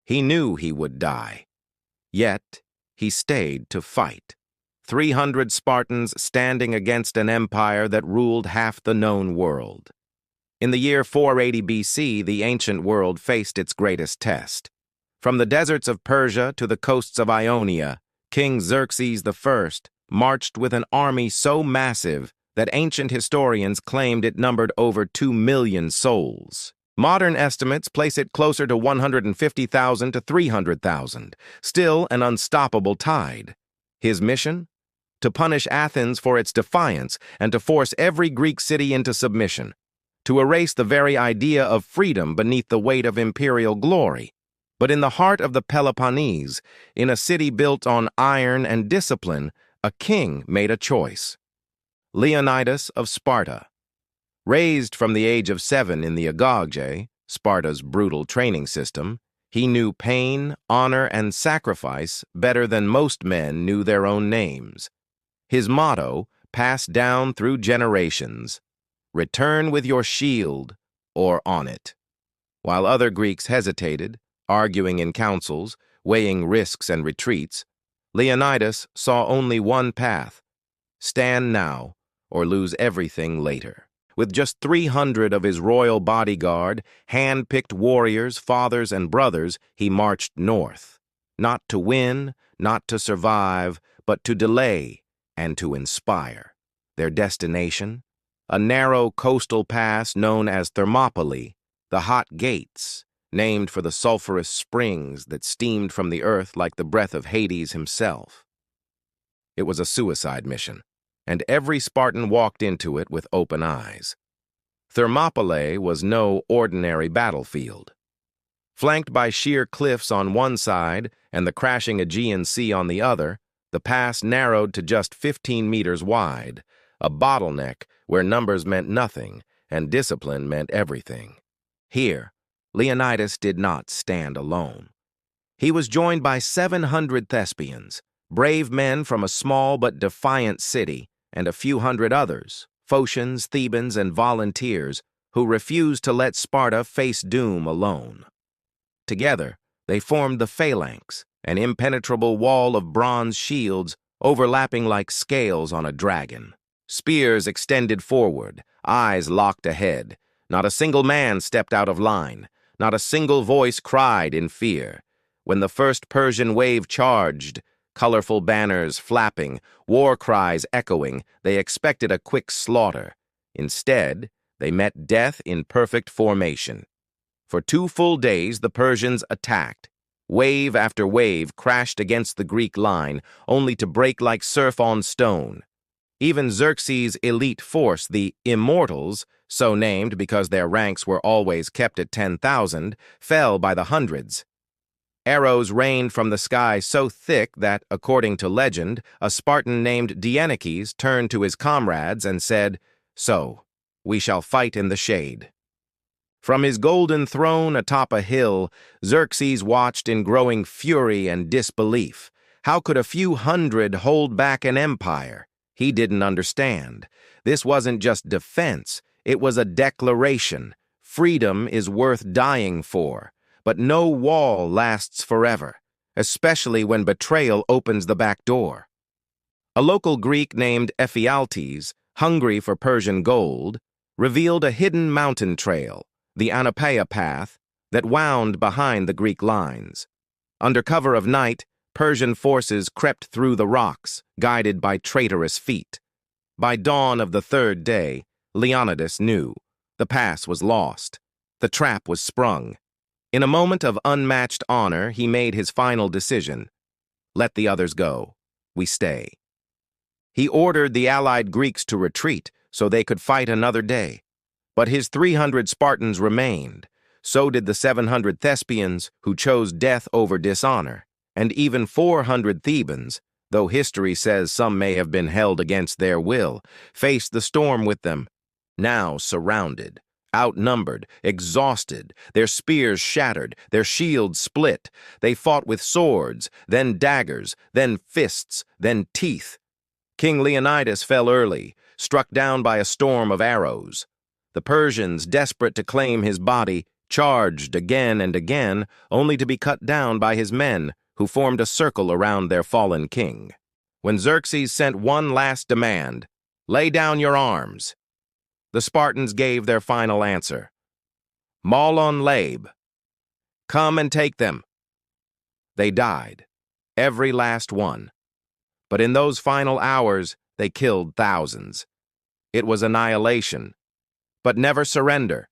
He knew he would die. Yet, he stayed to fight. 300 Spartans standing against an empire that ruled half the known world. In the year 480 BC, the ancient world faced its greatest test. From the deserts of Persia to the coasts of Ionia, King Xerxes I marched with an army so massive that ancient historians claimed it numbered over 2 million souls. Modern estimates place it closer to 150,000 to 300,000, still an unstoppable tide. His mission? To punish Athens for its defiance and to force every Greek city into submission, to erase the very idea of freedom beneath the weight of imperial glory. But in the heart of the Peloponnese, in a city built on iron and discipline, a king made a choice. Leonidas of Sparta. Raised from the age of 7 in the Agage, Sparta's brutal training system, he knew pain, honor, and sacrifice better than most men knew their own names. His motto, passed down through generations, return with your shield or on it. While other Greeks hesitated, arguing in councils, weighing risks and retreats, Leonidas saw only one path: stand now or lose everything later. With just 300 of his royal bodyguard, hand-picked warriors, fathers, and brothers, he marched north. Not to win, not to survive, but to delay and to inspire. Their destination? A narrow coastal pass known as Thermopylae, the Hot Gates, named for the sulphurous springs that steamed from the earth like the breath of Hades himself. It was a suicide mission, and every Spartan walked into it with open eyes. Thermopylae was no ordinary battlefield. Flanked by sheer cliffs on one side and the crashing Aegean Sea on the other, the pass narrowed to just 15 meters wide, a bottleneck where numbers meant nothing and discipline meant everything. Here, Leonidas did not stand alone. He was joined by 700 Thespians, brave men from a small but defiant city, and a few hundred others, Phocians, Thebans, and volunteers, who refused to let Sparta face doom alone. Together, they formed the phalanx, an impenetrable wall of bronze shields overlapping like scales on a dragon. Spears extended forward, eyes locked ahead. Not a single man stepped out of line. Not a single voice cried in fear. When the first Persian wave charged, colorful banners flapping, war cries echoing, they expected a quick slaughter. Instead, they met death in perfect formation. For 2 full days, the Persians attacked. Wave after wave crashed against the Greek line, only to break like surf on stone. Even Xerxes' elite force, the Immortals, so named because their ranks were always kept at 10,000, fell by the hundreds. Arrows rained from the sky so thick that, according to legend, a Spartan named Leonidas turned to his comrades and said, "So, we shall fight in the shade." From his golden throne atop a hill, Xerxes watched in growing fury and disbelief. How could a few hundred hold back an empire? He didn't understand. This wasn't just defense, it was a declaration. Freedom is worth dying for. But no wall lasts forever, especially when betrayal opens the back door. A local Greek named Ephialtes, hungry for Persian gold, revealed a hidden mountain trail, the Anapaea path, that wound behind the Greek lines. Under cover of night, Persian forces crept through the rocks, guided by traitorous feet. By dawn of the 3rd day, Leonidas knew. The pass was lost. The trap was sprung. In a moment of unmatched honor, he made his final decision. Let the others go. We stay. He ordered the allied Greeks to retreat so they could fight another day. But his 300 Spartans remained. So did the 700 Thespians, who chose death over dishonor, and even 400 Thebans, though history says some may have been held against their will, faced the storm with them. Now surrounded, outnumbered, exhausted, their spears shattered, their shields split, they fought with swords, then daggers, then fists, then teeth. King Leonidas fell early, struck down by a storm of arrows. The Persians, desperate to claim his body, charged again and again, only to be cut down by his men, who formed a circle around their fallen king. When Xerxes sent one last demand, "Lay down your arms," the Spartans gave their final answer, "Maulon Labe, come and take them." They died, every last one. But in those final hours, they killed thousands. It was annihilation, but never surrender.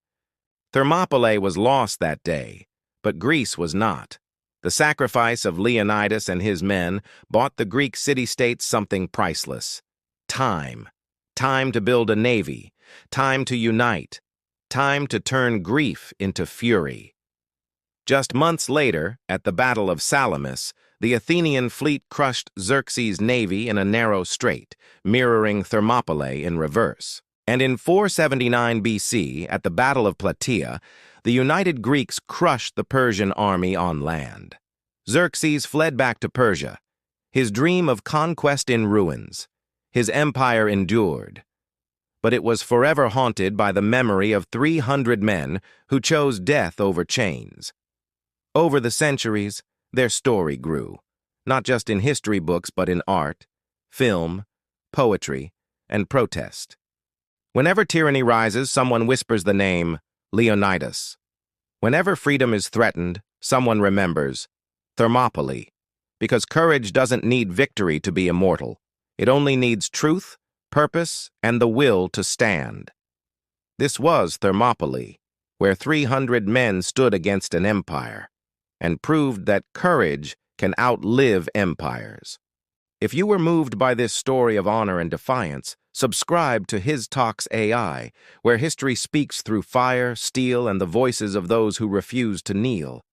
Thermopylae was lost that day, but Greece was not. The sacrifice of Leonidas and his men bought the Greek city-states something priceless: time. Time to build a navy, time to unite, time to turn grief into fury. Just months later, at the Battle of Salamis, the Athenian fleet crushed Xerxes' navy in a narrow strait, mirroring Thermopylae in reverse. And in 479 BC, at the Battle of Plataea, the united Greeks crushed the Persian army on land. Xerxes fled back to Persia, his dream of conquest in ruins. His empire endured, but it was forever haunted by the memory of 300 men who chose death over chains. Over the centuries, their story grew, not just in history books but in art, film, poetry, and protest. Whenever tyranny rises, someone whispers the name Leonidas. Whenever freedom is threatened, someone remembers Thermopylae, because courage doesn't need victory to be immortal. It only needs truth, purpose, and the will to stand. This was Thermopylae, where 300 men stood against an empire, and proved that courage can outlive empires. If you were moved by this story of honor and defiance, subscribe to His Talks AI, where history speaks through fire, steel, and the voices of those who refuse to kneel.